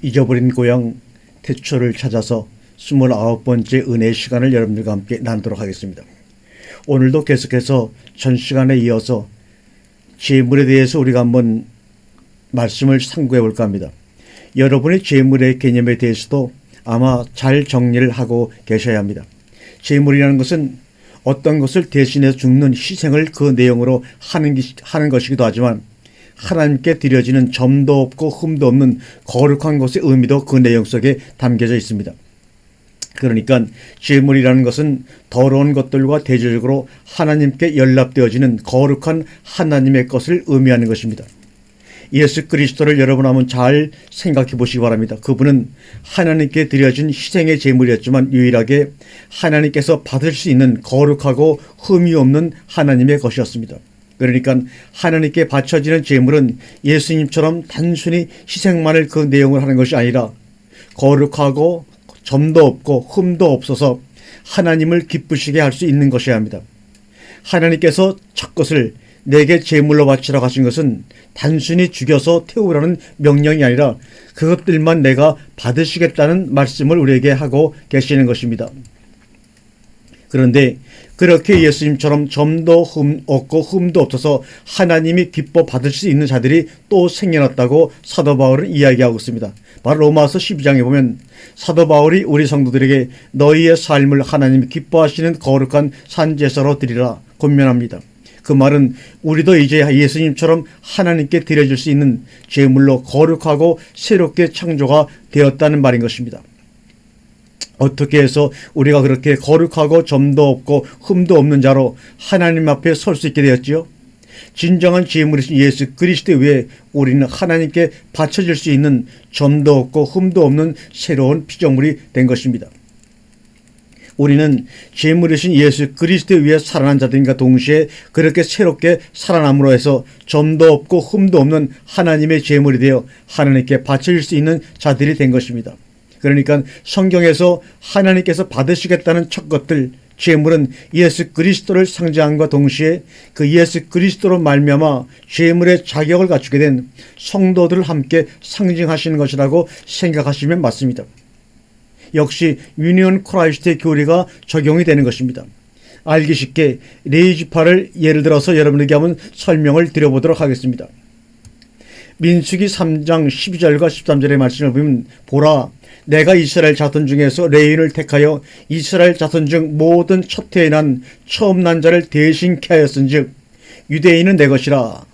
잊어버린 고향 태초를 찾아서 29번째 은혜의 시간을 여러분들과 함께 나누도록 하겠습니다. 오늘도 계속해서 전 시간에 이어서 재물에 대해서 우리가 한번 말씀을 상고해 볼까 합니다. 여러분의 재물의 개념에 대해서도 아마 잘 정리를 하고 계셔야 합니다. 재물이라는 것은 어떤 것을 대신해서 죽는 희생을 그 내용으로 하는 것이기도 하지만 하나님께 드려지는 점도 없고 흠도 없는 거룩한 것의 의미도 그 내용 속에 담겨져 있습니다. 그러니까 재물이라는 것은 더러운 것들과 대조적으로 하나님께 연락되어지는 거룩한 하나님의 것을 의미하는 것입니다. 예수 그리스도를 여러분 한번 잘 생각해 보시기 바랍니다. 그분은 하나님께 드려진 희생의 제물이었지만 유일하게 하나님께서 받을 수 있는 거룩하고 흠이 없는 하나님의 것이었습니다. 그러니까 하나님께 바쳐지는 제물은 예수님처럼 단순히 희생만을 그 내용을 하는 것이 아니라 거룩하고 점도 없고 흠도 없어서 하나님을 기쁘시게 할 수 있는 것이어야 합니다. 하나님께서 첫 것을 내게 제물로 바치라고 하신 것은 단순히 죽여서 태우라는 명령이 아니라 그것들만 내가 받으시겠다는 말씀을 우리에게 하고 계시는 것입니다. 그런데 그렇게 예수님처럼 점도 없고 흠도 없어서 하나님이 기뻐 받을 수 있는 자들이 또 생겨났다고 사도 바울은 이야기하고 있습니다. 바로 로마서 12장에 보면 사도 바울이 우리 성도들에게 너희의 삶을 하나님이 기뻐하시는 거룩한 산제사로 드리라 권면합니다. 그 말은 우리도 이제 예수님처럼 하나님께 드려질 수 있는 제물로 거룩하고 새롭게 창조가 되었다는 말인 것입니다. 어떻게 해서 우리가 그렇게 거룩하고 점도 없고 흠도 없는 자로 하나님 앞에 설 수 있게 되었지요? 진정한 제물이신 예수 그리스도 위에 우리는 하나님께 바쳐질 수 있는 점도 없고 흠도 없는 새로운 피조물이 된 것입니다. 우리는 제물이신 예수 그리스도 위에 살아난 자들과 동시에 그렇게 새롭게 살아남으로 해서 점도 없고 흠도 없는 하나님의 제물이 되어 하나님께 바쳐질 수 있는 자들이 된 것입니다. 그러니까 성경에서 하나님께서 받으시겠다는 첫 것들 제물은 예수 그리스도를 상징함과 동시에 그 예수 그리스도로 말미암아 제물의 자격을 갖추게 된 성도들을 함께 상징하시는 것이라고 생각하시면 맞습니다. 역시 유니온 크라이스트의 교리가 적용이 되는 것입니다. 알기 쉽게 레위지파를 예를 들어서 여러분에게 한번 설명을 드려보도록 하겠습니다. 민수기 3장 12절과 13절의 말씀을 보면 보라 내가 이스라엘 자손 중에서 레위인을 택하여 이스라엘 자손 중 모든 첫 해에 난 처음 난 자를 대신케 하였은즉 유대인은 내 것이라.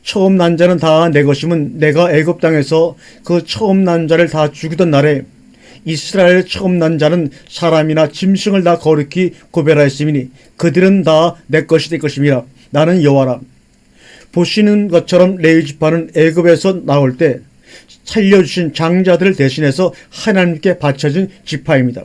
처음 난 자는 다 내 것이면 내가 애굽 땅에서 그 처음 난 자를 다 죽이던 날에 이스라엘의 처음 난 자는 사람이나 짐승을 다 거룩히 구별하였으니 그들은 다 내 것이 될 것임이라. 나는 여호와라. 보시는 것처럼 레위지파는 애굽에서 나올 때 살려주신 장자들을 대신해서 하나님께 바쳐진 지파입니다.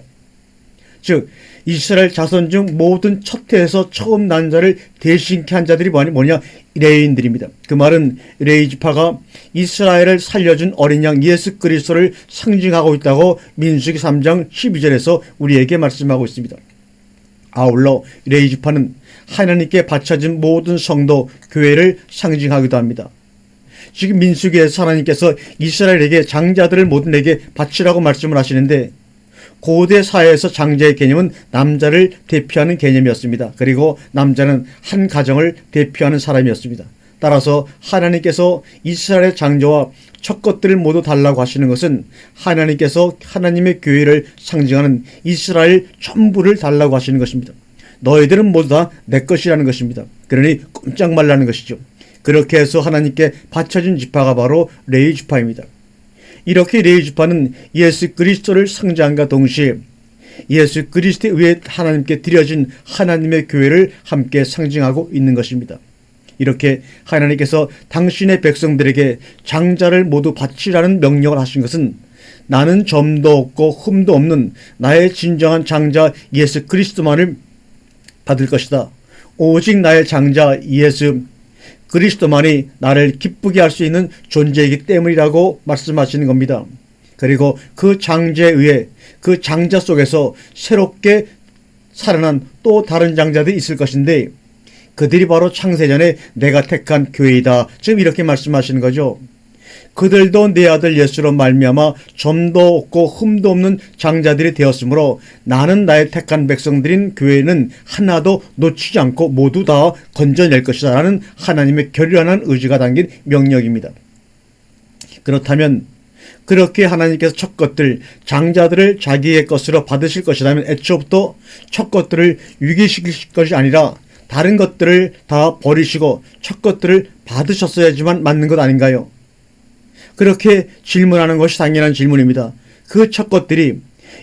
즉 이스라엘 자손 중 모든 첫 해에서 처음 난 자를 대신케 한 자들이 뭐냐? 레위인들입니다. 그 말은 레위지파가 이스라엘을 살려준 어린 양 예수 그리스도를 상징하고 있다고 민수기 3장 12절에서 우리에게 말씀하고 있습니다. 아울러 레위지파는 하나님께 바쳐진 모든 성도, 교회를 상징하기도 합니다. 지금 민수기에서 하나님께서 이스라엘에게 장자들을 모두 내게 바치라고 말씀을 하시는데 고대 사회에서 장자의 개념은 남자를 대표하는 개념이었습니다. 그리고 남자는 한 가정을 대표하는 사람이었습니다. 따라서 하나님께서 이스라엘의 장자와 첫 것들을 모두 달라고 하시는 것은 하나님께서 하나님의 교회를 상징하는 이스라엘 전부를 달라고 하시는 것입니다. 너희들은 모두 다 내 것이라는 것입니다. 그러니 꼼짝 말라는 것이죠. 그렇게 해서 하나님께 바쳐진 지파가 바로 레위 지파입니다. 이렇게 레위 지파는 예수 그리스도를 상징함과 동시에 예수 그리스도 위에 하나님께 드려진 하나님의 교회를 함께 상징하고 있는 것입니다. 이렇게 하나님께서 당신의 백성들에게 장자를 모두 바치라는 명령을 하신 것은 나는 점도 없고 흠도 없는 나의 진정한 장자 예수 그리스도만을 받을 것이다. 오직 나의 장자 예수 그리스도만이 나를 기쁘게 할 수 있는 존재이기 때문이라고 말씀하시는 겁니다. 그리고 그 장자에 의해 그 장자 속에서 새롭게 살아난 또 다른 장자들이 있을 것인데 그들이 바로 창세전에 내가 택한 교회이다. 지금 이렇게 말씀하시는 거죠. 그들도 내 아들 예수로 말미암아 점도 없고 흠도 없는 장자들이 되었으므로 나는 나의 택한 백성들인 교회는 하나도 놓치지 않고 모두 다 건져낼 것이다 라는 하나님의 결연한 의지가 담긴 명령입니다. 그렇다면 그렇게 하나님께서 첫 것들 장자들을 자기의 것으로 받으실 것이라면 애초부터 첫 것들을 유기시킬 것이 아니라 다른 것들을 다 버리시고 첫 것들을 받으셨어야지만 맞는 것 아닌가요? 그렇게 질문하는 것이 당연한 질문입니다. 그 첫 것들이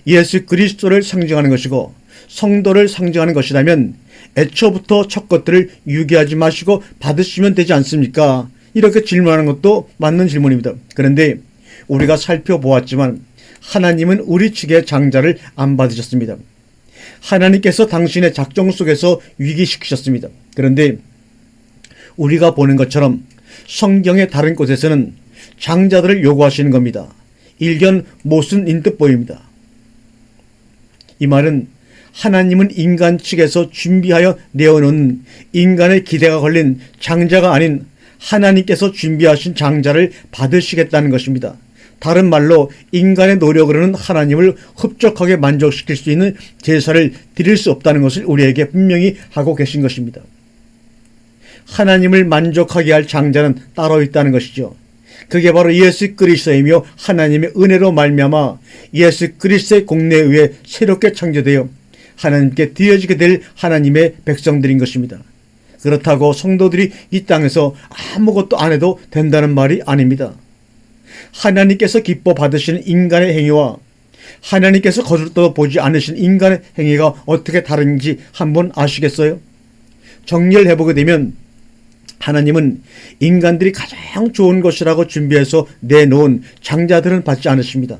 예수 그리스도를 상징하는 것이고 성도를 상징하는 것이라면 애초부터 첫 것들을 유기하지 마시고 받으시면 되지 않습니까? 이렇게 질문하는 것도 맞는 질문입니다. 그런데 우리가 살펴보았지만 하나님은 우리 측의 장자를 안 받으셨습니다. 하나님께서 당신의 작정 속에서 위기시키셨습니다. 그런데 우리가 보는 것처럼 성경의 다른 곳에서는 장자들을 요구하시는 겁니다. 일견 모순인 듯 보입니다. 이 말은 하나님은 인간 측에서 준비하여 내어놓은 인간의 기대가 걸린 장자가 아닌 하나님께서 준비하신 장자를 받으시겠다는 것입니다. 다른 말로 인간의 노력으로는 하나님을 흡족하게 만족시킬 수 있는 제사를 드릴 수 없다는 것을 우리에게 분명히 하고 계신 것입니다. 하나님을 만족하게 할 장자는 따로 있다는 것이죠. 그게 바로 예수 그리스도이며 하나님의 은혜로 말미암아 예수 그리스도의 공로에 의해 새롭게 창조되어 하나님께 드려지게 될 하나님의 백성들인 것입니다. 그렇다고 성도들이 이 땅에서 아무것도 안 해도 된다는 말이 아닙니다. 하나님께서 기뻐 받으시는 인간의 행위와 하나님께서 거들떠 보지 않으신 인간의 행위가 어떻게 다른지 한번 아시겠어요? 정리를 해보게 되면 하나님은 인간들이 가장 좋은 것이라고 준비해서 내놓은 장자들은 받지 않으십니다.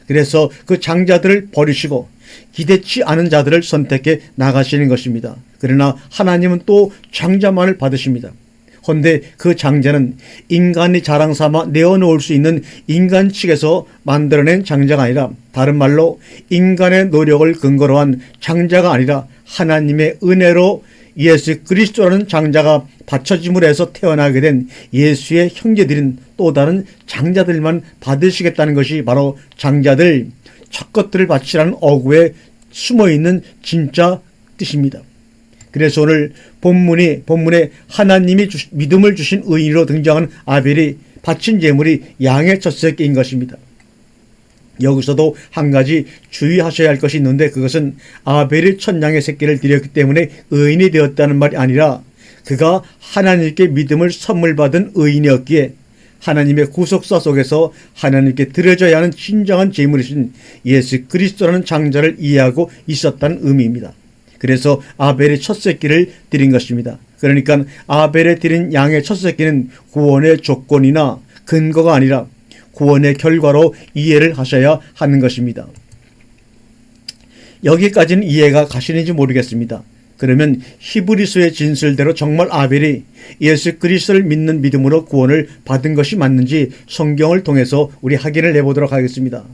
그래서 그 장자들을 버리시고 기대치 않은 자들을 선택해 나가시는 것입니다. 그러나 하나님은 또 장자만을 받으십니다. 헌데 그 장자는 인간이 자랑 삼아 내어놓을 수 있는 인간 측에서 만들어낸 장자가 아니라 다른 말로 인간의 노력을 근거로 한 장자가 아니라 하나님의 은혜로 예수 그리스도라는 장자가 받쳐짐으로 해서 태어나게 된 예수의 형제들인 또 다른 장자들만 받으시겠다는 것이 바로 장자들 첫 것들을 바치라는 어구에 숨어있는 진짜 뜻입니다. 그래서 오늘 본문에 하나님이 믿음을 주신 의인으로 등장한 아벨이 바친 제물이 양의 첫 새끼인 것입니다. 여기서도 한 가지 주의하셔야 할 것이 있는데 그것은 아벨이 첫 양의 새끼를 드렸기 때문에 의인이 되었다는 말이 아니라 그가 하나님께 믿음을 선물 받은 의인이었기에 하나님의 구속사 속에서 하나님께 드려져야 하는 진정한 제물이신 예수 그리스도라는 장자를 이해하고 있었다는 의미입니다. 그래서 아벨의 첫 새끼를 드린 것입니다. 그러니까 아벨에 드린 양의 첫 새끼는 구원의 조건이나 근거가 아니라 구원의 결과로 이해를 하셔야 하는 것입니다. 여기까지는 이해가 가시는지 모르겠습니다. 그러면 히브리서의 진술대로 정말 아벨이 예수 그리스도를 믿는 믿음으로 구원을 받은 것이 맞는지 성경을 통해서 우리 확인을 해보도록 하겠습니다.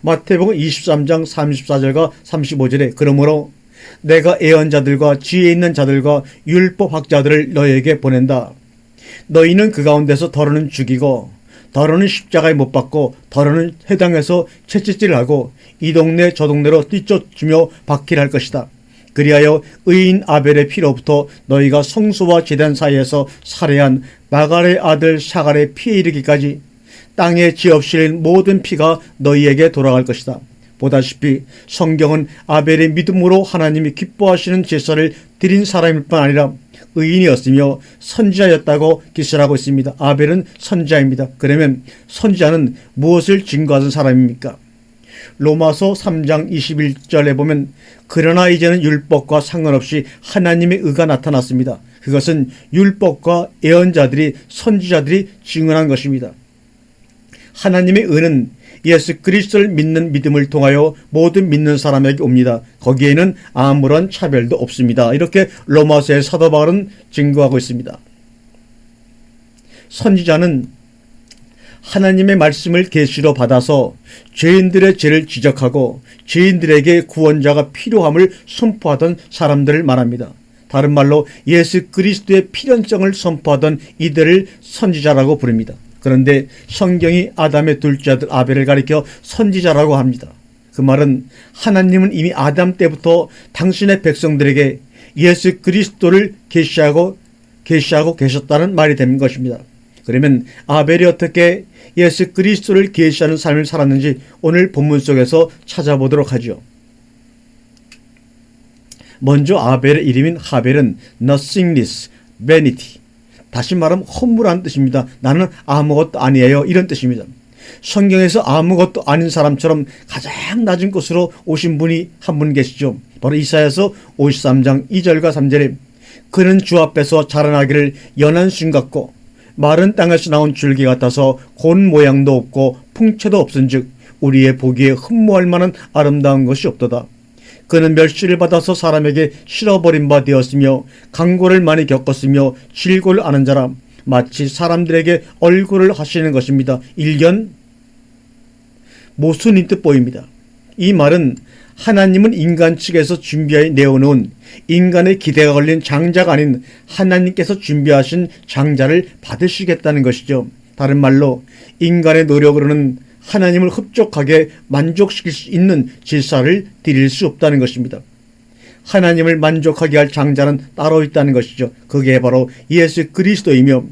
마태복음 23장 34절과 35절에 그러므로 내가 애언자들과 지혜 있는 자들과 율법학자들을 너에게 보낸다. 너희는 그 가운데서 더러는 죽이고 더러는 십자가에 못 박고 더러는 회당에서 채찍질을 하고 이 동네 저 동네로 뛰쫓으며 박해를 할 것이다. 그리하여 의인 아벨의 피로부터 너희가 성소와 제단 사이에서 살해한 마갈의 아들 샤갈의 피에 이르기까지 땅에 지업 실린 모든 피가 너희에게 돌아갈 것이다. 보다시피 성경은 아벨의 믿음으로 하나님이 기뻐하시는 제사를 드린 사람일 뿐 아니라 의인이었으며 선지자였다고 기술하고 있습니다. 아벨은 선지자입니다. 그러면 선지자는 무엇을 증거하는 사람입니까? 로마서 3장 21절에 보면 그러나 이제는 율법과 상관없이 하나님의 의가 나타났습니다. 그것은 율법과 예언자들이 선지자들이 증언한 것입니다. 하나님의 의는 예수 그리스도를 믿는 믿음을 통하여 모든 믿는 사람에게 옵니다. 거기에는 아무런 차별도 없습니다. 이렇게 로마서의 사도 바울은 증거하고 있습니다. 선지자는 하나님의 말씀을 계시로 받아서 죄인들의 죄를 지적하고 죄인들에게 구원자가 필요함을 선포하던 사람들을 말합니다. 다른 말로 예수 그리스도의 필연성을 선포하던 이들을 선지자라고 부릅니다. 그런데 성경이 아담의 둘째 아들 아벨을 가리켜 선지자라고 합니다. 그 말은 하나님은 이미 아담 때부터 당신의 백성들에게 예수 그리스도를 계시하고 계셨다는 말이 되는 것입니다. 그러면 아벨이 어떻게 예수 그리스도를 계시하는 삶을 살았는지 오늘 본문 속에서 찾아보도록 하죠. 먼저 아벨의 이름인 하벨은 nothingness, vanity. 다시 말하면 허무란 뜻입니다. 나는 아무것도 아니에요. 이런 뜻입니다. 성경에서 아무것도 아닌 사람처럼 가장 낮은 곳으로 오신 분이 한 분 계시죠. 바로 이사야서 53장 2절과 3절에 그는 주 앞에서 자라나기를 연한 순 같고 마른 땅에서 나온 줄기 같아서 곤 모양도 없고 풍채도 없은즉 우리의 보기에 흠모할 만한 아름다운 것이 없도다. 그는 멸시를 받아서 사람에게 실어버린 바 되었으며 강고를 많이 겪었으며 질고를 아는 자라. 마치 사람들에게 얼굴을 하시는 것입니다. 일견 모순인 듯 보입니다. 이 말은 하나님은 인간 측에서 준비해 내어놓은 인간의 기대가 걸린 장자가 아닌 하나님께서 준비하신 장자를 받으시겠다는 것이죠. 다른 말로 인간의 노력으로는 하나님을 흡족하게 만족시킬 수 있는 제사를 드릴 수 없다는 것입니다. 하나님을 만족하게 할 장자는 따로 있다는 것이죠. 그게 바로 예수 그리스도이며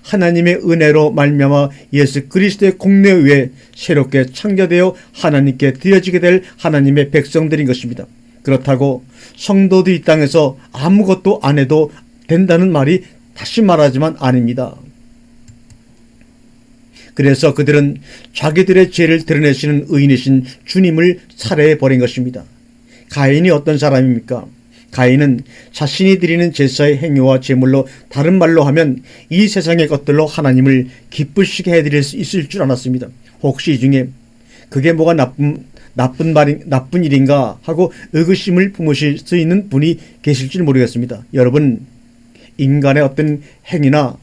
하나님의 은혜로 말미암아 예수 그리스도의 공로 위에 새롭게 창조되어 하나님께 드려지게 될 하나님의 백성들인 것입니다. 그렇다고 성도들이 이 땅에서 아무것도 안 해도 된다는 말이 다시 말하지만 아닙니다. 그래서 그들은 자기들의 죄를 드러내시는 의인이신 주님을 살해해버린 것입니다. 가인이 어떤 사람입니까? 가인은 자신이 드리는 제사의 행위와 제물로, 다른 말로 하면 이 세상의 것들로 하나님을 기쁘시게 해드릴 수 있을 줄 알았습니다. 혹시 이 중에 그게 뭐가 나쁜 일인가 하고 의구심을 품으실 수 있는 분이 계실지 모르겠습니다. 여러분, 인간의 어떤 행위나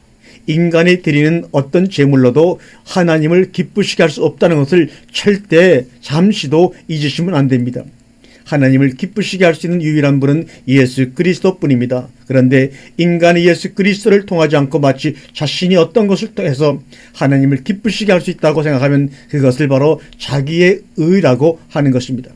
인간이 드리는 어떤 제물로도 하나님을 기쁘시게 할 수 없다는 것을 절대 잠시도 잊으시면 안 됩니다. 하나님을 기쁘시게 할 수 있는 유일한 분은 예수 그리스도뿐입니다. 그런데 인간이 예수 그리스도를 통하지 않고 마치 자신이 어떤 것을 통해서 하나님을 기쁘시게 할 수 있다고 생각하면 그것을 바로 자기의 의라고 하는 것입니다.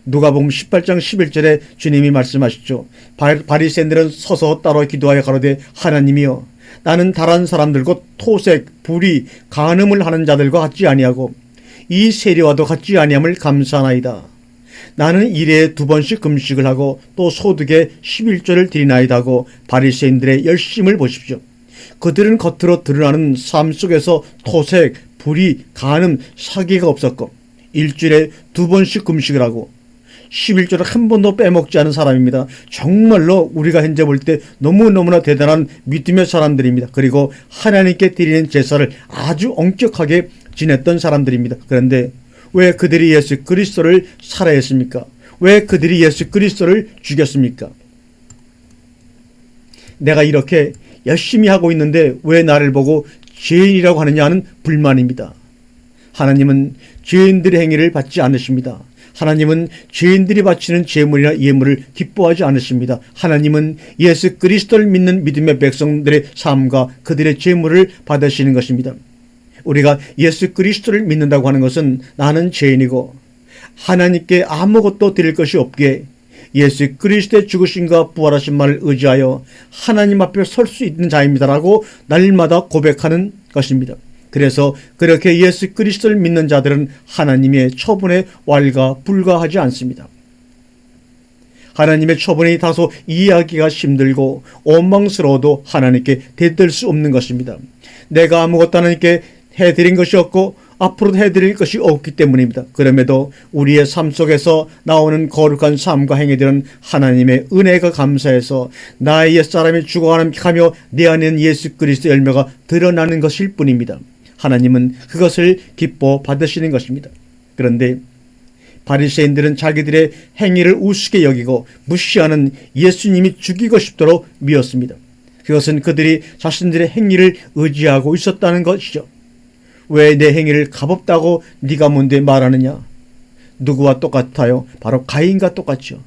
누가복음 18장 11절에 주님이 말씀하시죠. 바리새인들은 서서 따로 기도하여 가로되 하나님이여 나는 다른 사람들과 토색, 불의, 간음을 하는 자들과 같지 아니하고 이 세리와도 같지 아니함을 감사하나이다. 나는 일에 2번씩 금식을 하고 또 소득에 11조를 드리나이다 하고 바리새인들의 열심을 보십시오. 그들은 겉으로 드러나는 삶 속에서 토색, 불의, 간음, 사기가 없었고 일주일에 2번씩 금식을 하고 11조를 한 번도 빼먹지 않은 사람입니다. 정말로 우리가 현재 볼 때 너무너무나 대단한 믿음의 사람들입니다. 그리고 하나님께 드리는 제사를 아주 엄격하게 지냈던 사람들입니다. 그런데 왜 그들이 예수 그리스도를 살해했습니까? 왜 그들이 예수 그리스도를 죽였습니까? 내가 이렇게 열심히 하고 있는데 왜 나를 보고 죄인이라고 하느냐 하는 불만입니다. 하나님은 죄인들의 행위를 받지 않으십니다. 하나님은 죄인들이 바치는 제물이나 예물을 기뻐하지 않으십니다. 하나님은 예수 그리스도를 믿는 믿음의 백성들의 삶과 그들의 제물을 받으시는 것입니다. 우리가 예수 그리스도를 믿는다고 하는 것은 나는 죄인이고 하나님께 아무것도 드릴 것이 없기에 예수 그리스도의 죽으심과 부활하신 말을 의지하여 하나님 앞에 설 수 있는 자입니다라고 날마다 고백하는 것입니다. 그래서 그렇게 예수 그리스도를 믿는 자들은 하나님의 처분에 왈가불가하지 않습니다. 하나님의 처분이 다소 이해하기가 힘들고 원망스러워도 하나님께 대들 수 없는 것입니다. 내가 아무것도 하나님께 해드린 것이 없고 앞으로도 해드릴 것이 없기 때문입니다. 그럼에도 우리의 삶 속에서 나오는 거룩한 삶과 행위들은 하나님의 은혜가 감사해서 나의 옛사람이 죽어가며 내 안에는 예수 그리스도의 열매가 드러나는 것일 뿐입니다. 하나님은 그것을 기뻐 받으시는 것입니다. 그런데 바리새인들은 자기들의 행위를 우습게 여기고 무시하는 예수님이 죽이고 싶도록 미웠습니다. 그것은 그들이 자신들의 행위를 의지하고 있었다는 것이죠. 왜 내 행위를 값없다고 네가 뭔데 말하느냐? 누구와 똑같아요? 바로 가인과 똑같죠.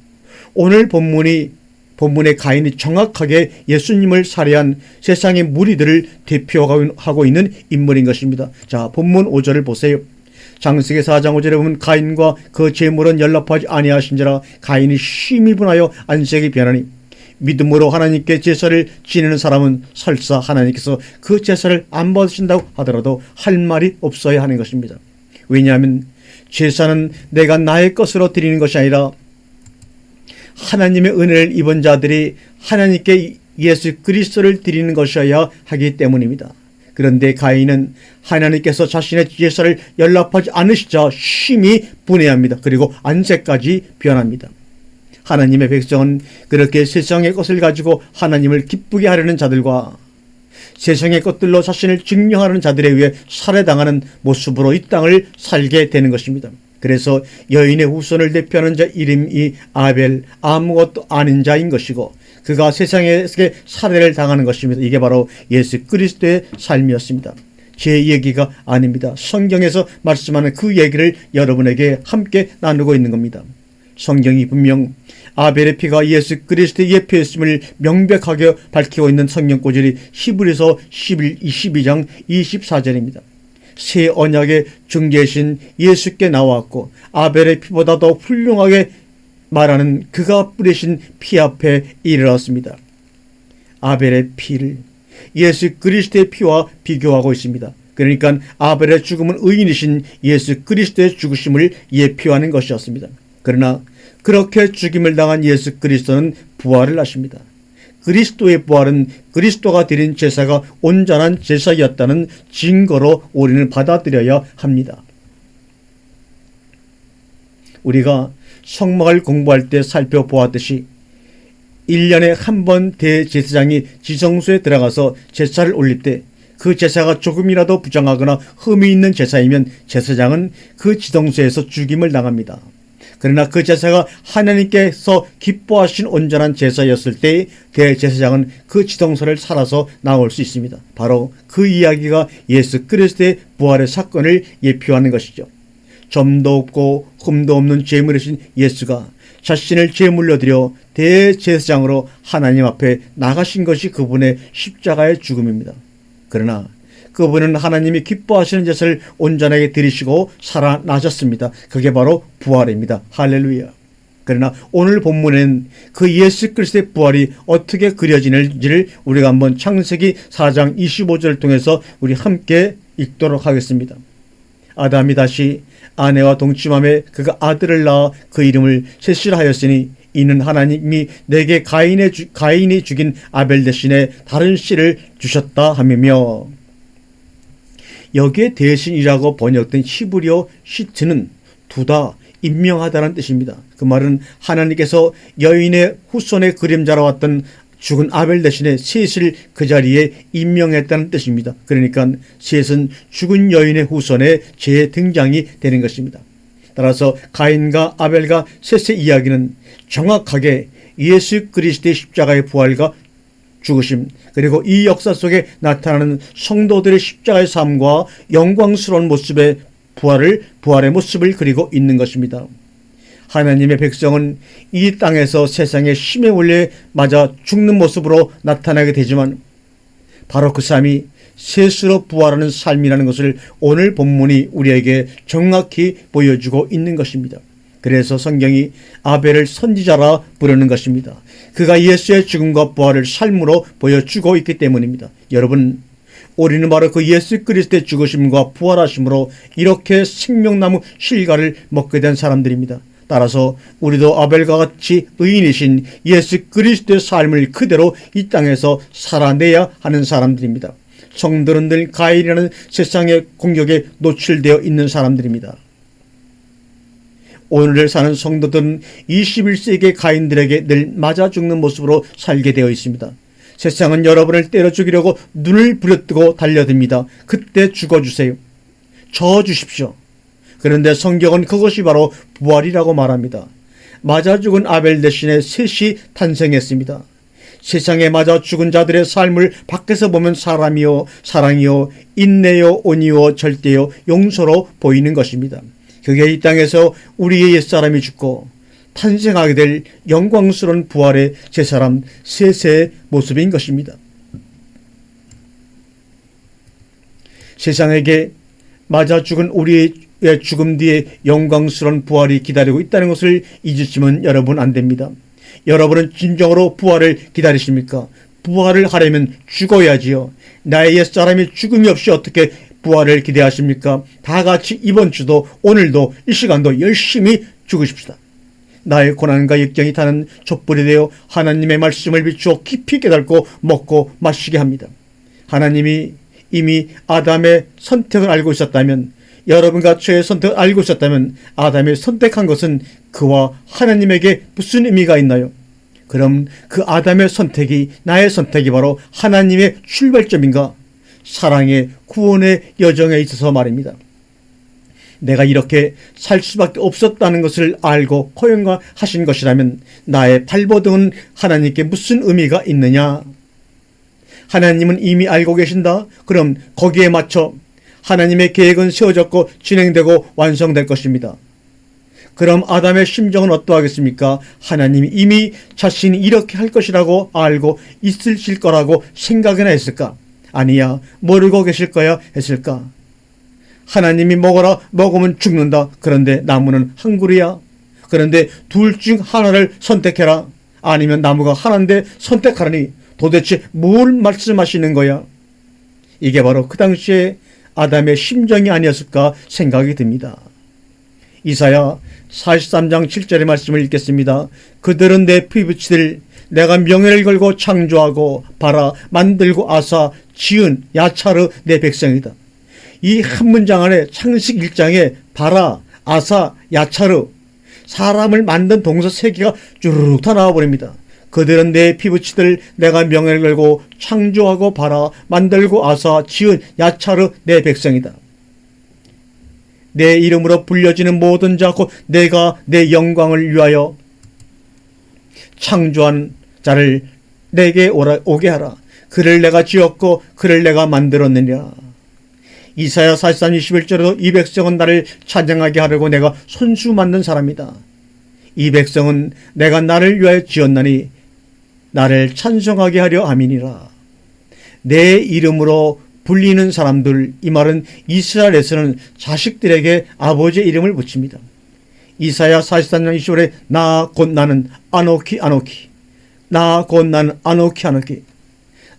오늘 본문이 본문의 가인이 정확하게 예수님을 살해한 세상의 무리들을 대표하고 있는 인물인 것입니다. 자, 본문 5절을 보세요. 창세기 4장 5절에 보면 가인과 그 제물은 연락하지 아니하신지라 가인이 심히 분하여 안색이 변하니 믿음으로 하나님께 제사를 지내는 사람은 설사 하나님께서 그 제사를 안 받으신다고 하더라도 할 말이 없어야 하는 것입니다. 왜냐하면 제사는 내가 나의 것으로 드리는 것이 아니라 하나님의 은혜를 입은 자들이 하나님께 예수 그리스도를 드리는 것이어야 하기 때문입니다. 그런데 가인은 하나님께서 자신의 제사를 연락하지 않으시자 심히 분해합니다. 그리고 안색까지 변합니다. 하나님의 백성은 그렇게 세상의 것을 가지고 하나님을 기쁘게 하려는 자들과 세상의 것들로 자신을 증명하는 자들에 의해 살해당하는 모습으로 이 땅을 살게 되는 것입니다. 그래서 여인의 후손을 대표하는 자 이름이 아벨, 아무것도 아닌 자인 것이고 그가 세상에게 살해를 당하는 것입니다. 이게 바로 예수 그리스도의 삶이었습니다. 제 얘기가 아닙니다. 성경에서 말씀하는 그 얘기를 여러분에게 함께 나누고 있는 겁니다. 성경이 분명 아벨의 피가 예수 그리스도의 예표였음을 명백하게 밝히고 있는 성경 구절이 히브리서 12장 24절입니다. 새 언약의 중재신 예수께 나왔고 아벨의 피보다 더 훌륭하게 말하는 그가 뿌리신 피 앞에 이르렀습니다. 아벨의 피를 예수 그리스도의 피와 비교하고 있습니다. 그러니까 아벨의 죽음은 의인이신 예수 그리스도의 죽으심을 예표하는 것이었습니다. 그러나 그렇게 죽임을 당한 예수 그리스도는 부활을 하십니다. 그리스도의 부활은 그리스도가 드린 제사가 온전한 제사였다는 증거로 우리는 받아들여야 합니다. 우리가 성막을 공부할 때 살펴보았듯이 1년에 한 번 대제사장이 지성소에 들어가서 제사를 올릴 때 그 제사가 조금이라도 부정하거나 흠이 있는 제사이면 제사장은 그 지성소에서 죽임을 당합니다. 그러나 그 제사가 하나님께서 기뻐하신 온전한 제사였을 때 대제사장은 그 지성소를 살아서 나올 수 있습니다. 바로 그 이야기가 예수 그리스도의 부활의 사건을 예표하는 것이죠. 점도 없고 흠도 없는 제물이신 예수가 자신을 제물로 드려 대제사장으로 하나님 앞에 나가신 것이 그분의 십자가의 죽음입니다. 그러나 그분은 하나님이 기뻐하시는 제사를 온전하게 드리시고 살아나셨습니다. 그게 바로 부활입니다. 할렐루야. 그러나 오늘 본문엔 그 예수 그리스도의 부활이 어떻게 그려지는지를 우리가 한번 창세기 4장 25절을 통해서 우리 함께 읽도록 하겠습니다. 아담이 다시 아내와 동침함에 그가 아들을 낳아 그 이름을 셋이라 하였으니 이는 하나님이 내게 가인이 죽인 아벨 대신에 다른 씨를 주셨다 하며 여기에 대신이라고 번역된 히브리어 시트는 두다, 임명하다는 뜻입니다. 그 말은 하나님께서 여인의 후손의 그림자로 왔던 죽은 아벨 대신에 셋을 그 자리에 임명했다는 뜻입니다. 그러니까 셋은 죽은 여인의 후손의 재등장이 되는 것입니다. 따라서 가인과 아벨과 셋의 이야기는 정확하게 예수 그리스도의 십자가의 부활과 죽으심 그리고 이 역사 속에 나타나는 성도들의 십자가의 삶과 영광스러운 모습의 부활의 모습을 그리고 있는 것입니다. 하나님의 백성은 이 땅에서 세상의 심의 원리에 맞아 죽는 모습으로 나타나게 되지만 바로 그 삶이 셋으로 부활하는 삶이라는 것을 오늘 본문이 우리에게 정확히 보여주고 있는 것입니다. 그래서 성경이 아벨을 선지자라 부르는 것입니다. 그가 예수의 죽음과 부활을 삶으로 보여주고 있기 때문입니다. 여러분, 우리는 바로 그 예수 그리스도의 죽으심과 부활하심으로 이렇게 생명나무 실과를 먹게 된 사람들입니다. 따라서 우리도 아벨과 같이 의인이신 예수 그리스도의 삶을 그대로 이 땅에서 살아내야 하는 사람들입니다. 성도는 늘 가인이라는 세상의 공격에 노출되어 있는 사람들입니다. 오늘을 사는 성도들은 21세기의 가인들에게 늘 맞아 죽는 모습으로 살게 되어 있습니다. 세상은 여러분을 때려 죽이려고 눈을 부릅뜨고 달려듭니다. 그때 죽어주세요. 저어주십시오. 그런데 성경은 그것이 바로 부활이라고 말합니다. 맞아 죽은 아벨 대신에 셋이 탄생했습니다. 세상에 맞아 죽은 자들의 삶을 밖에서 보면 사람이요, 사랑이요, 인내요, 온유요, 절대요, 용서로 보이는 것입니다. 그게 이 땅에서 우리의 옛사람이 죽고 탄생하게 될 영광스러운 부활의 세 사람 셋의 모습인 것입니다. 세상에게 맞아 죽은 우리의 죽음 뒤에 영광스러운 부활이 기다리고 있다는 것을 잊으시면 여러분 안 됩니다. 여러분은 진정으로 부활을 기다리십니까? 부활을 하려면 죽어야지요. 나의 옛사람이 죽음이 없이 어떻게 부활을 기대하십니까? 다 같이 이번 주도 오늘도 이 시간도 열심히 죽으십시다. 나의 고난과 역경이 타는 촛불이 되어 하나님의 말씀을 비추어 깊이 깨닫고 먹고 마시게 합니다. 하나님이 이미 아담의 선택을 알고 있었다면, 여러분과 저의 선택을 알고 있었다면 아담이 선택한 것은 그와 하나님에게 무슨 의미가 있나요? 그럼 그 아담의 선택이, 나의 선택이 바로 하나님의 출발점인가? 사랑의 구원의 여정에 있어서 말입니다. 내가 이렇게 살 수밖에 없었다는 것을 알고 허용하신 것이라면 나의 발버둥은 하나님께 무슨 의미가 있느냐? 하나님은 이미 알고 계신다? 그럼 거기에 맞춰 하나님의 계획은 세워졌고 진행되고 완성될 것입니다. 그럼 아담의 심정은 어떠하겠습니까? 하나님이 이미 자신이 이렇게 할 것이라고 알고 있으실 거라고 생각이나 했을까? 아니야, 모르고 계실 거야 했을까? 하나님이 먹어라, 먹으면 죽는다. 그런데 나무는 한 그루야. 그런데 둘 중 하나를 선택해라. 아니면 나무가 하나인데 선택하라니 도대체 뭘 말씀하시는 거야? 이게 바로 그 당시에 아담의 심정이 아니었을까 생각이 듭니다. 이사야 43장 7절의 말씀을 읽겠습니다. 그들은 내 피부치들, 내가 명예를 걸고 창조하고 바라 만들고 아사 지은 야차르 내 백성이다. 이 한 문장 안에 창세기 1장에 바라, 아사, 야차르, 사람을 만든 동사 3개가 쭈르륵 다 나와버립니다. 그들은 내 피부치들, 내가 명예를 걸고 창조하고 바라 만들고 아사 지은 야차르 내 백성이다. 내 이름으로 불려지는 모든 자 곧 내가 내 영광을 위하여 창조한 자를 내게 오게 하라. 그를 내가 지었고 그를 내가 만들었느니라. 이사야 43, 21절에도 이 백성은 나를 찬양하게 하려고 내가 손수 만든 사람이다. 이 백성은 내가 나를 위하여 지었나니 나를 찬송하게 하려 함이니라. 내 이름으로 불리는 사람들, 이 말은 이스라엘에서는 자식들에게 아버지의 이름을 붙입니다. 이사야 43장 20절에 나 곧 나는 아노키 아노키, 나 곧 나는 아노키 아노키,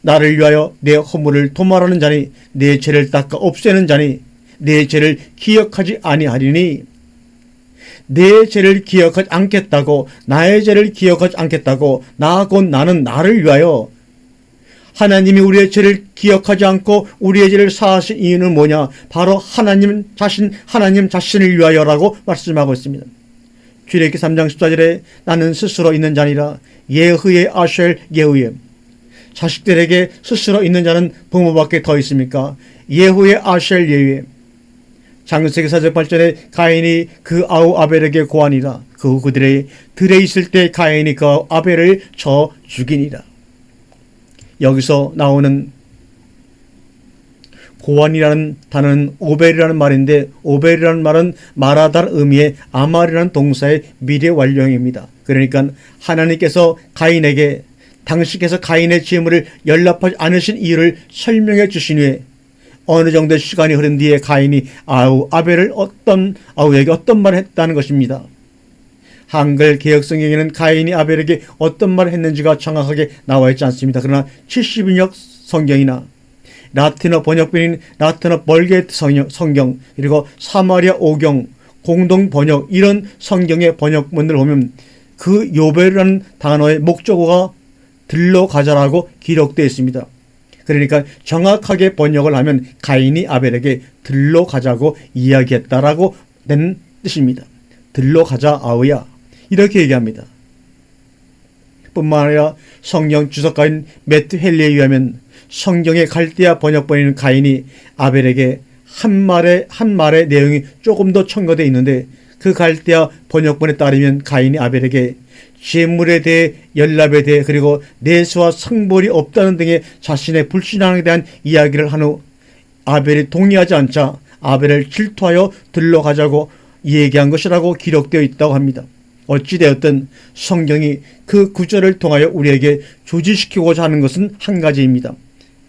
나를 위하여 내 허물을 도말하는 자니, 내 죄를 닦아 없애는 자니, 내 죄를 기억하지 아니하리니. 내 죄를 기억하지 않겠다고, 나의 죄를 기억하지 않겠다고, 나 곧 나는 나를 위하여. 하나님이 우리의 죄를 기억하지 않고 우리의 죄를 사하신 이유는 뭐냐? 바로 하나님 자신을 위하여라고 말씀하고 있습니다. 출애굽기 3장 14절에 나는 스스로 있는 자니라 예흐의 아쉘 예후에. 자식들에게 스스로 있는 자는 부모밖에 더 있습니까? 예후의 아쉘 예후에. 창세기 4장 8절에 가인이 그 아우 아벨에게 고하니라. 그 후 그들의 들에 있을 때 가인이 그 아벨을 쳐 죽이니라. 여기서 나오는 고한이라는 단어는 오벨이라는 말인데, 오벨이라는 말은 말하다는 의미의 아말이라는 동사의 미래 완료형입니다. 그러니까 하나님께서 가인에게 당신께서 가인의 재물을 연락하지 않으신 이유를 설명해 주신 후에 어느 정도의 시간이 흐른 뒤에 가인이 아벨을 아우에게 어떤 말을 했다는 것입니다. 한글 개혁성경에는 가인이 아벨에게 어떤 말을 했는지가 정확하게 나와 있지 않습니다. 그러나 70인역 성경이나 라틴어 번역본인 라틴어 벌게트 성경, 그리고 사마리아 오경 공동 번역, 이런 성경의 번역본들을 보면 그 요벨이라는 단어의 목적어가 들러 가자라고 기록되어 있습니다. 그러니까 정확하게 번역을 하면 가인이 아벨에게 들러 가자고 이야기했다라고 된 뜻입니다. 들러 가자 아우야, 이렇게 얘기합니다. 뿐만 아니라 성경 주석가인 매트 헬리에 의하면 성경의 갈대아 번역본인 가인이 아벨에게 한 말의 내용이 조금 더 첨가되어 있는데, 그 갈대아 번역본에 따르면 가인이 아벨에게 재물에 대해, 연락에 대해, 그리고 내수와 상벌이 없다는 등의 자신의 불신앙에 대한 이야기를 한 후 아벨이 동의하지 않자 아벨을 질투하여 들러가자고 얘기한 것이라고 기록되어 있다고 합니다. 어찌되었든 성경이 그 구절을 통하여 우리에게 조지시키고자 하는 것은 한 가지입니다.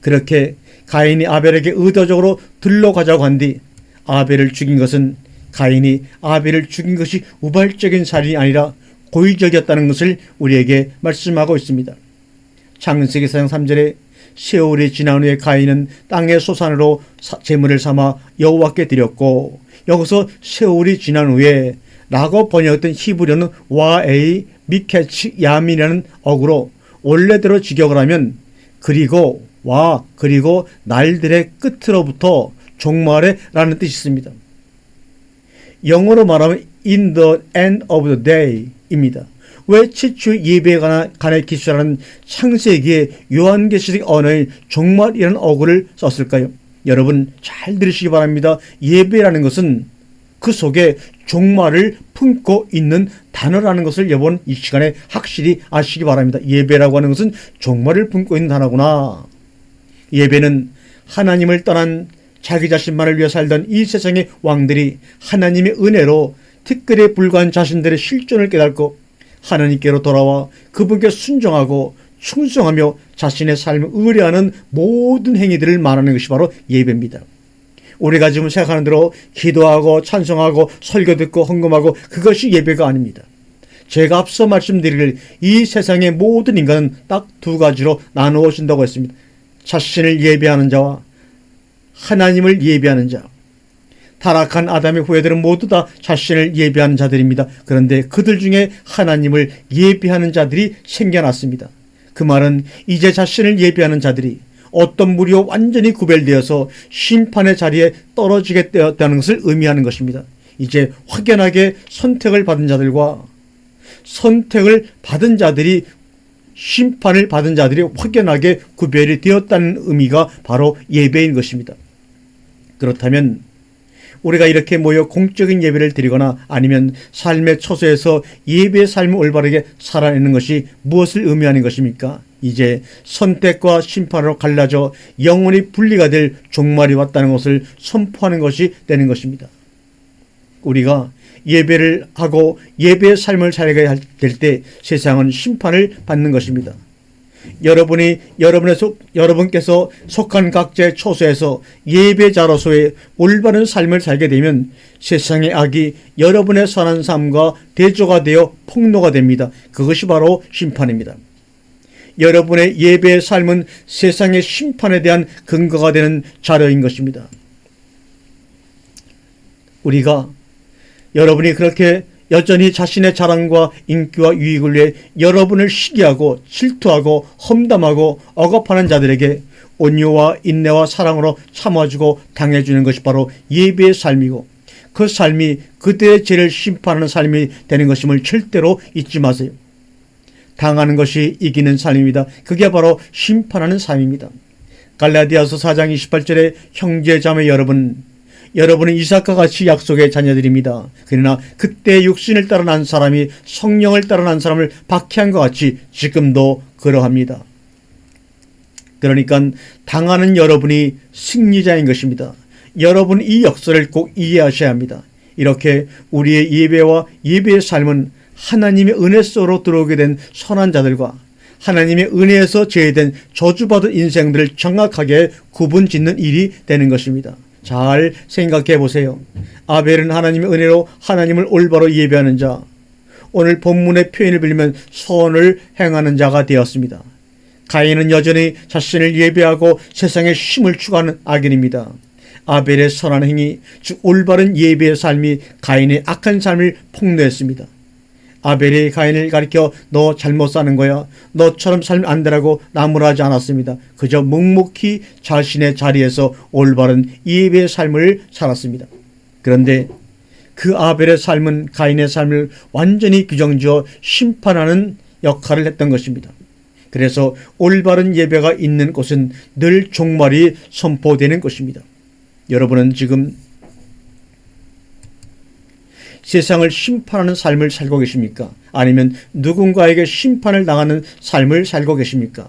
그렇게 가인이 아벨에게 의도적으로 들러가자고 한 뒤 아벨을 죽인 것은 가인이 아벨을 죽인 것이 우발적인 살인이 아니라 고의적이었다는 것을 우리에게 말씀하고 있습니다. 창세기 4장 3절에 세월이 지난 후에 가인은 땅의 소산으로 제물을 삼아 여호와께 드렸고, 여기서 세월이 지난 후에 라고 번역했던 히브리어는 와에이 미케치 야민이라는 어구로 원래대로 직역을 하면 그리고 날들의 끝으로부터 종말에 라는 뜻이 있습니다. 영어로 말하면 in the end of the day 입니다. 왜 최초의 예배에 관해 기술하는 창세기의 요한계시록 언어의 종말이라는 어구를 썼을까요? 여러분 잘 들으시기 바랍니다. 예배라는 것은 그 속에 종말을 품고 있는 단어라는 것을 이번 이 시간에 확실히 아시기 바랍니다. 예배라고 하는 것은 종말을 품고 있는 단어구나. 예배는 하나님을 떠난 자기 자신만을 위해 살던 이 세상의 왕들이 하나님의 은혜로 티끌에 불과한 자신들의 실존을 깨닫고 하나님께로 돌아와 그분께 순종하고 충성하며 자신의 삶을 의뢰하는 모든 행위들을 말하는 것이 바로 예배입니다. 우리가 지금 생각하는 대로 기도하고 찬송하고 설교 듣고 헌금하고 그것이 예배가 아닙니다. 제가 앞서 말씀드릴 이 세상의 모든 인간은 딱 두 가지로 나누어진다고 했습니다. 자신을 예배하는 자와 하나님을 예배하는 자. 타락한 아담의 후예들은 모두 다 자신을 예배하는 자들입니다. 그런데 그들 중에 하나님을 예배하는 자들이 생겨났습니다. 그 말은 이제 자신을 예배하는 자들이 어떤 무리와 완전히 구별되어서 심판의 자리에 떨어지게 되었다는 것을 의미하는 것입니다. 이제 확연하게 선택을 받은 자들과 선택을 받은 자들이 심판을 받은 자들이 확연하게 구별이 되었다는 의미가 바로 예배인 것입니다. 그렇다면 우리가 이렇게 모여 공적인 예배를 드리거나 아니면 삶의 처소에서 예배의 삶을 올바르게 살아내는 것이 무엇을 의미하는 것입니까? 이제 선택과 심판으로 갈라져 영원히 분리가 될 종말이 왔다는 것을 선포하는 것이 되는 것입니다. 우리가 예배를 하고 예배의 삶을 살게 될 때 세상은 심판을 받는 것입니다. 여러분께서 속한 각자의 처소에서 예배자로서의 올바른 삶을 살게 되면 세상의 악이 여러분의 선한 삶과 대조가 되어 폭로가 됩니다. 그것이 바로 심판입니다. 여러분의 예배의 삶은 세상의 심판에 대한 근거가 되는 자료인 것입니다. 여러분이 그렇게 여전히 자신의 자랑과 인기와 유익을 위해 여러분을 시기하고 질투하고 험담하고 억압하는 자들에게 온유와 인내와 사랑으로 참아주고 당해주는 것이 바로 예배의 삶이고, 그 삶이 그들의 죄를 심판하는 삶이 되는 것임을 절대로 잊지 마세요. 당하는 것이 이기는 삶입니다. 그게 바로 심판하는 삶입니다. 갈라디아서 4장 28절에 형제자매 여러분은 이삭과 같이 약속의 자녀들입니다. 그러나 그때 육신을 따라 난 사람이 성령을 따라 난 사람을 박해한 것 같이 지금도 그러합니다. 그러니까 당하는 여러분이 승리자인 것입니다. 여러분 이 역사를 꼭 이해하셔야 합니다. 이렇게 우리의 예배와 예배의 삶은 하나님의 은혜 속으로 들어오게 된 선한 자들과 하나님의 은혜에서 제외된 저주받은 인생들을 정확하게 구분짓는 일이 되는 것입니다. 잘 생각해 보세요. 아벨은 하나님의 은혜로 하나님을 올바로 예배하는 자, 오늘 본문의 표현을 빌리면 선을 행하는 자가 되었습니다. 가인은 여전히 자신을 예배하고 세상에 힘을 추구하는 악인입니다. 아벨의 선한 행위, 즉 올바른 예배의 삶이 가인의 악한 삶을 폭로했습니다. 아벨이 가인을 가리켜 너 잘못 사는 거야, 너처럼 살면 안 되라고 나무라지 않았습니다. 그저 묵묵히 자신의 자리에서 올바른 예배의 삶을 살았습니다. 그런데 그 아벨의 삶은 가인의 삶을 완전히 규정지어 심판하는 역할을 했던 것입니다. 그래서 올바른 예배가 있는 곳은 늘 종말이 선포되는 것입니다. 여러분은 지금 세상을 심판하는 삶을 살고 계십니까? 아니면 누군가에게 심판을 당하는 삶을 살고 계십니까?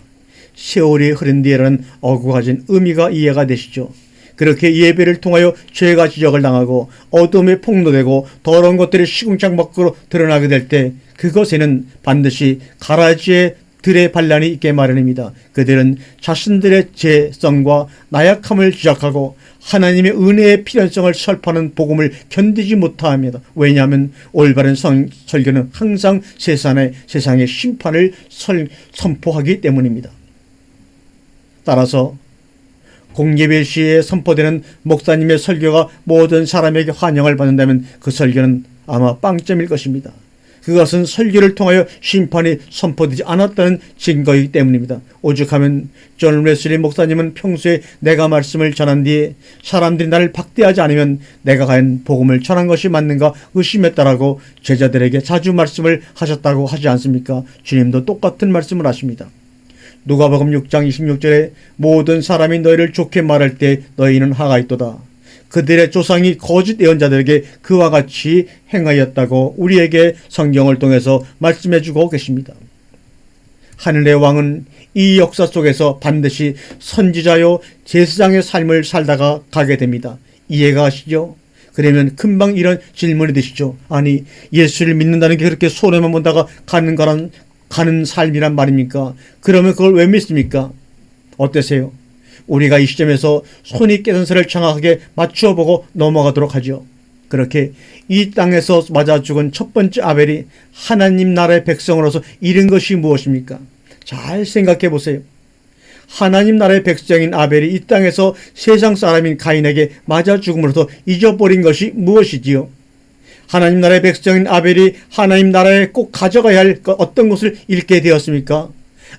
세월이 흐른 뒤에라는 어구 가진 의미가 이해가 되시죠? 그렇게 예배를 통하여 죄가 지적을 당하고 어둠에 폭로되고 더러운 것들이 시궁창 밖으로 드러나게 될 때 그것에는 반드시 가라지의 들의 반란이 있게 마련입니다. 그들은 자신들의 죄성과 나약함을 지적하고 하나님의 은혜의 필연성을 설파하는 복음을 견디지 못합니다. 왜냐하면 올바른 설교는 항상 세상의 심판을 선포하기 때문입니다. 따라서 공예배 시에 선포되는 목사님의 설교가 모든 사람에게 환영을 받는다면 그 설교는 아마 빵점일 것입니다. 그것은 설교를 통하여 심판이 선포되지 않았다는 증거이기 때문입니다. 오죽하면 존 웨슬리 목사님은 평소에 내가 말씀을 전한 뒤에 사람들이 나를 박대하지 않으면 내가 과연 복음을 전한 것이 맞는가 의심했다라고 제자들에게 자주 말씀을 하셨다고 하지 않습니까? 주님도 똑같은 말씀을 하십니다. 누가복음 6장 26절에 모든 사람이 너희를 좋게 말할 때 너희는 화가 있도다. 그들의 조상이 거짓 예언자들에게 그와 같이 행하였다고 우리에게 성경을 통해서 말씀해주고 계십니다. 하늘의 왕은 이 역사 속에서 반드시 선지자요 제사장의 삶을 살다가 가게 됩니다. 이해가 가시죠? 그러면 금방 이런 질문이 드시죠. 아니 예수를 믿는다는 게 그렇게 손해만 본다가 가는 삶이란 말입니까? 그러면 그걸 왜 믿습니까? 어떠세요? 우리가 이 시점에서 손이 깨선서를 정확하게 맞추어보고 넘어가도록 하죠. 그렇게 이 땅에서 맞아 죽은 첫 번째 아벨이 하나님 나라의 백성으로서 잃은 것이 무엇입니까? 잘 생각해 보세요. 하나님 나라의 백성인 아벨이 이 땅에서 세상 사람인 가인에게 맞아 죽음으로써 잊어버린 것이 무엇이지요? 하나님 나라의 백성인 아벨이 하나님 나라에 꼭 가져가야 할 어떤 것을 잃게 되었습니까?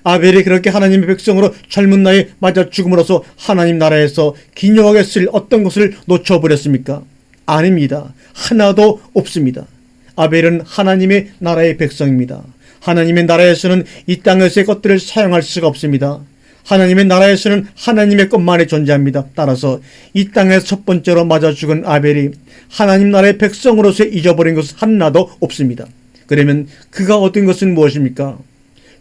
아벨이 그렇게 하나님의 백성으로 젊은 나이에 맞아 죽음으로써 하나님 나라에서 기묘하게 쓸 어떤 것을 놓쳐버렸습니까? 아닙니다. 하나도 없습니다. 아벨은 하나님의 나라의 백성입니다. 하나님의 나라에서는 이 땅에서의 것들을 사용할 수가 없습니다. 하나님의 나라에서는 하나님의 것만이 존재합니다. 따라서 이 땅에서 첫 번째로 맞아 죽은 아벨이 하나님 나라의 백성으로서 잊어버린 것은 하나도 없습니다. 그러면 그가 얻은 것은 무엇입니까?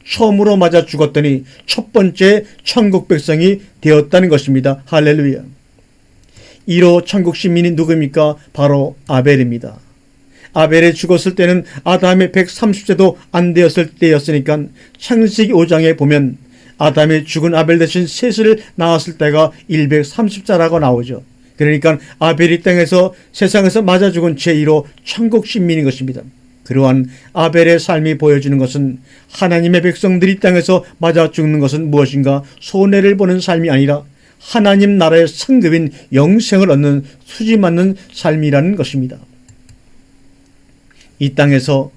처음으로 맞아 죽었더니 첫 번째 천국 백성이 되었다는 것입니다. 할렐루야. 이로 천국 시민이 누구입니까? 바로 아벨입니다. 아벨이 죽었을 때는 아담의 130세도 안 되었을 때였으니까 창세기 5장에 보면 아담이 죽은 아벨 대신 셋을 낳았을 때가 130자라고 나오죠. 그러니까 아벨이 땅에서 세상에서 맞아 죽은 제1호 천국 시민인 것입니다. 그러한 아벨의 삶이 보여주는 것은 하나님의 백성들이 땅에서 맞아 죽는 것은 무엇인가 손해를 보는 삶이 아니라 하나님 나라의 상급인 영생을 얻는 수지 맞는 삶이라는 것입니다. 이 땅에서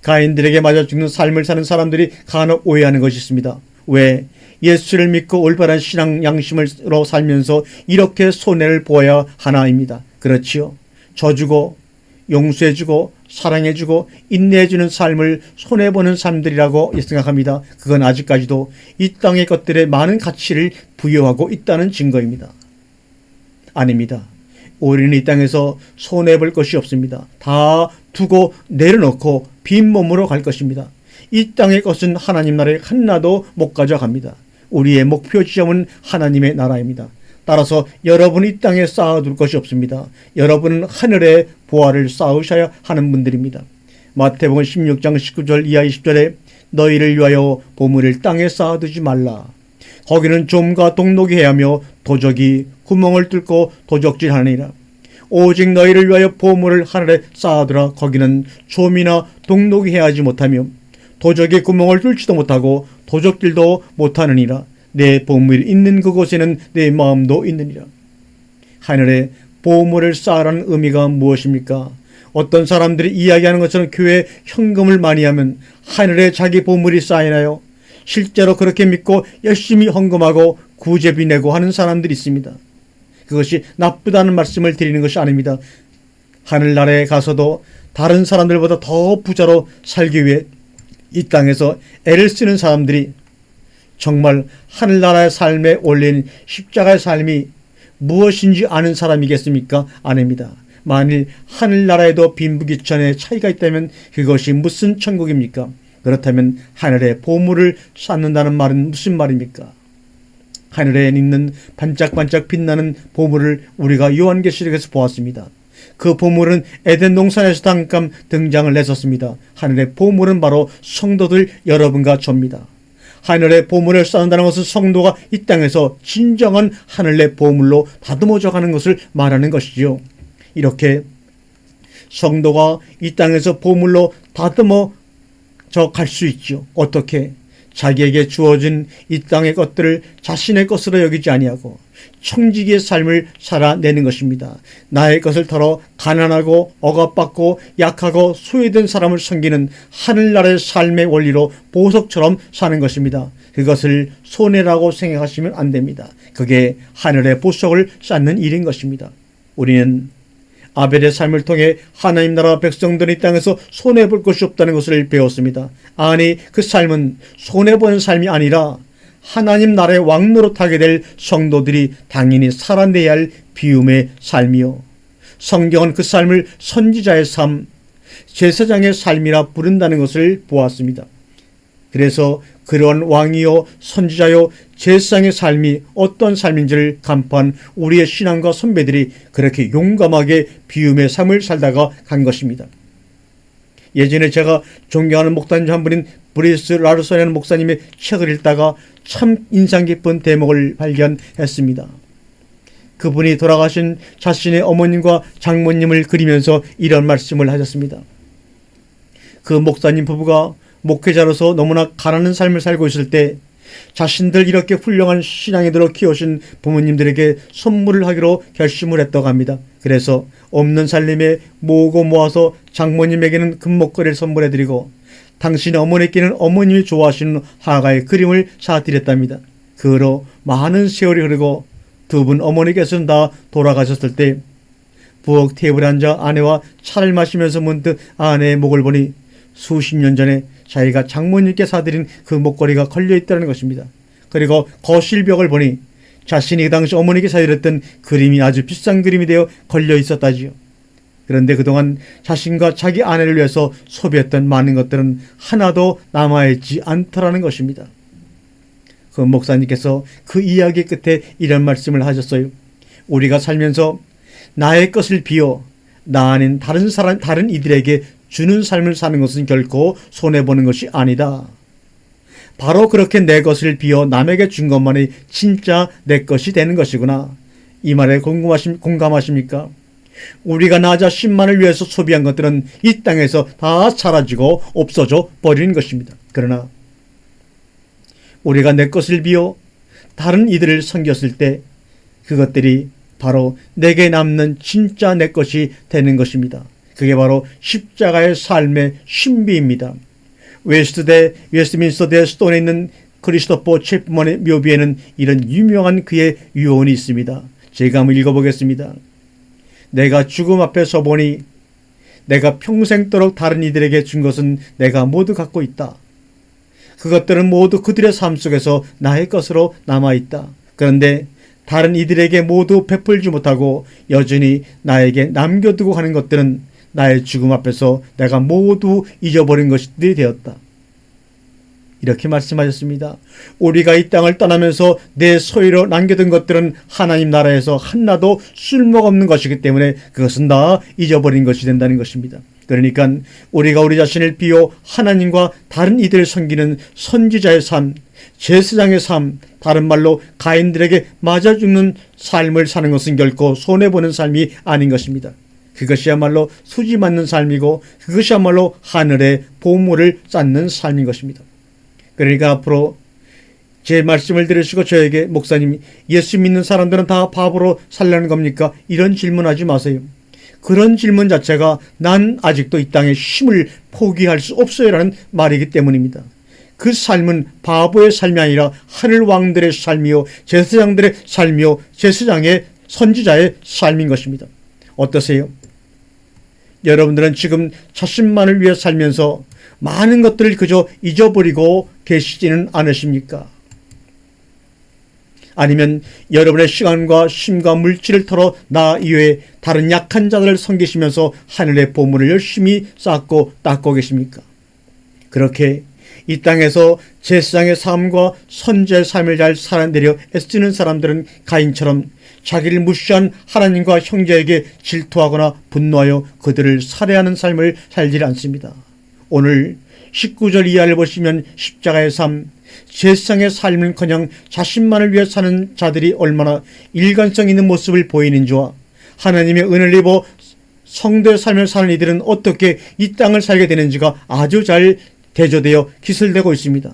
가인들에게 맞아 죽는 삶을 사는 사람들이 간혹 오해하는 것이 있습니다. 왜 예수를 믿고 올바른 신앙 양심으로 살면서 이렇게 손해를 보아야 하나입니다. 그렇지요. 져주고 용서해주고 사랑해주고 인내해주는 삶을 손해보는 삶들이라고 생각합니다. 그건 아직까지도 이 땅의 것들에 많은 가치를 부여하고 있다는 증거입니다. 아닙니다. 우리는 이 땅에서 손해볼 것이 없습니다. 다 두고 내려놓고 빈몸으로 갈 것입니다. 이 땅의 것은 하나님 나라에 하나도 못 가져갑니다. 우리의 목표 지점은 하나님의 나라입니다. 따라서 여러분이 이 땅에 쌓아둘 것이 없습니다. 여러분은 하늘의 보화를 쌓으셔야 하는 분들입니다. 마태복음 16장 19절 이하 20절에 너희를 위하여 보물을 땅에 쌓아두지 말라. 거기는 좀과 동록이 해하며 도적이 구멍을 뚫고 도적질하느니라. 오직 너희를 위하여 보물을 하늘에 쌓아두라. 거기는 좀이나 동록이 해하지 못하며 도적이 구멍을 뚫지도 못하고 도적질도 못하느니라. 내 보물이 있는 그곳에는 내 마음도 있느니라. 하늘에 보물을 쌓으라는 의미가 무엇입니까? 어떤 사람들이 이야기하는 것처럼 교회에 현금을 많이 하면 하늘에 자기 보물이 쌓이나요? 실제로 그렇게 믿고 열심히 헌금하고 구제비 내고 하는 사람들이 있습니다. 그것이 나쁘다는 말씀을 드리는 것이 아닙니다. 하늘나라에 가서도 다른 사람들보다 더 부자로 살기 위해 이 땅에서 애를 쓰는 사람들이 정말 하늘나라의 삶에 올린 십자가의 삶이 무엇인지 아는 사람이겠습니까? 아닙니다. 만일 하늘나라에도 빈부귀천의 차이가 있다면 그것이 무슨 천국입니까? 그렇다면 하늘에 보물을 쌓는다는 말은 무슨 말입니까? 하늘에 있는 반짝반짝 빛나는 보물을 우리가 요한계시록에서 보았습니다. 그 보물은 에덴 동산에서 잠깐 등장을 했었습니다. 하늘의 보물은 바로 성도들 여러분과 저입니다. 하늘의 보물을 쌓는다는 것은 성도가 이 땅에서 진정한 하늘의 보물로 다듬어져 가는 것을 말하는 것이죠. 이렇게 성도가 이 땅에서 보물로 다듬어져 갈 수 있죠. 어떻게? 자기에게 주어진 이 땅의 것들을 자신의 것으로 여기지 아니하고 청지기의 삶을 살아내는 것입니다. 나의 것을 털어 가난하고 억압받고 약하고 소외된 사람을 섬기는 하늘나라의 삶의 원리로 보석처럼 사는 것입니다. 그것을 손해라고 생각하시면 안 됩니다. 그게 하늘의 보석을 쌓는 일인 것입니다. 우리는 아벨의 삶을 통해 하나님 나라 백성들이 이 땅에서 손해볼 것이 없다는 것을 배웠습니다. 아니, 그 삶은 손해보는 삶이 아니라 하나님 나라의 왕노릇하게 될 성도들이 당연히 살아내야 할 비움의 삶이요. 성경은 그 삶을 선지자의 삶, 제사장의 삶이라 부른다는 것을 보았습니다. 그래서 그런 왕이요, 선지자요, 제사장의 삶이 어떤 삶인지를 간파한 우리의 신앙가 선배들이 그렇게 용감하게 비움의 삶을 살다가 간 것입니다. 예전에 제가 존경하는 목사님 한 분인 브리스 라르손이라는 목사님의 책을 읽다가 참 인상 깊은 대목을 발견했습니다. 그분이 돌아가신 자신의 어머님과 장모님을 그리면서 이런 말씀을 하셨습니다. 그 목사님 부부가 목회자로서 너무나 가난한 삶을 살고 있을 때 자신들 이렇게 훌륭한 신앙인으로 키우신 부모님들에게 선물을 하기로 결심을 했다고 합니다. 그래서 없는 살림에 모으고 모아서 장모님에게는 금목걸이를 선물해드리고 당신의 어머니께는 어머님이 좋아하시는 화가의 그림을 사드렸답니다. 그 후로 많은 세월이 흐르고 두 분 어머니께서는 다 돌아가셨을 때 부엌 테이블에 앉아 아내와 차를 마시면서 문득 아내의 목을 보니 수십 년 전에 자기가 장모님께 사드린 그 목걸이가 걸려있다는 것입니다. 그리고 거실 벽을 보니 자신이 그 당시 어머니께 사드렸던 그림이 아주 비싼 그림이 되어 걸려있었다지요. 그런데 그동안 자신과 자기 아내를 위해서 소비했던 많은 것들은 하나도 남아있지 않더라는 것입니다. 그 목사님께서 그 이야기 끝에 이런 말씀을 하셨어요. 우리가 살면서 나의 것을 비워 나 아닌 다른 이들에게 주는 삶을 사는 것은 결코 손해보는 것이 아니다. 바로 그렇게 내 것을 비워 남에게 준 것만이 진짜 내 것이 되는 것이구나. 이 말에 공감하십니까? 우리가 나 자신만을 위해서 소비한 것들은 이 땅에서 다 사라지고 없어져 버리는 것입니다. 그러나 우리가 내 것을 비워 다른 이들을 섬겼을 때 그것들이 바로 내게 남는 진짜 내 것이 되는 것입니다. 그게 바로 십자가의 삶의 신비입니다. 웨스트민스터 스톤에 있는 크리스토퍼 챕먼의 묘비에는 이런 유명한 그의 유언이 있습니다. 제가 한번 읽어보겠습니다. 내가 죽음 앞에 서보니 내가 평생도록 다른 이들에게 준 것은 내가 모두 갖고 있다. 그것들은 모두 그들의 삶 속에서 나의 것으로 남아있다. 그런데 다른 이들에게 모두 베풀지 못하고 여전히 나에게 남겨두고 가는 것들은 나의 죽음 앞에서 내가 모두 잊어버린 것들이 되었다. 이렇게 말씀하셨습니다. 우리가 이 땅을 떠나면서 내 소유로 남겨둔 것들은 하나님 나라에서 하나도 쓸모없는 것이기 때문에 그것은 다 잊어버린 것이 된다는 것입니다. 그러니까 우리가 우리 자신을 비워 하나님과 다른 이들을 섬기는 선지자의 삶, 제사장의 삶, 다른 말로 가인들에게 맞아 죽는 삶을 사는 것은 결코 손해보는 삶이 아닌 것입니다. 그것이야말로 수지 맞는 삶이고 그것이야말로 하늘의 보물을 쌓는 삶인 것입니다. 그러니까 앞으로 제 말씀을 들으시고 저에게 목사님, 예수 믿는 사람들은 다 바보로 살려는 겁니까? 이런 질문하지 마세요. 그런 질문 자체가 난 아직도 이 땅의 힘을 포기할 수 없어요 라는 말이기 때문입니다. 그 삶은 바보의 삶이 아니라 하늘 왕들의 삶이요, 제사장들의 삶이요, 제사장의 선지자의 삶인 것입니다. 어떠세요? 여러분들은 지금 자신만을 위해 살면서 많은 것들을 그저 잊어버리고 계시지는 않으십니까? 아니면 여러분의 시간과 힘과 물질을 털어 나 이외에 다른 약한 자들을 섬기시면서 하늘의 보물을 열심히 쌓고 닦고 계십니까? 그렇게 이 땅에서 제사장의 삶과 선지자의 삶을 잘 살아내려 애쓰는 사람들은 가인처럼 자기를 무시한 하나님과 형제에게 질투하거나 분노하여 그들을 살해하는 삶을 살지 않습니다. 오늘 19절 이하를 보시면 십자가의 삶, 제사장의 삶은커녕 자신만을 위해 사는 자들이 얼마나 일관성 있는 모습을 보이는지와 하나님의 은혜를 입어 성도의 삶을 사는 이들은 어떻게 이 땅을 살게 되는지가 아주 잘 대조되어 기술되고 있습니다.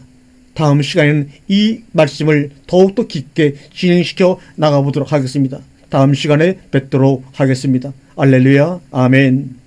다음 시간에는 이 말씀을 더욱더 깊게 진행시켜 나가보도록 하겠습니다. 다음 시간에 뵙도록 하겠습니다. 할렐루야, 아멘.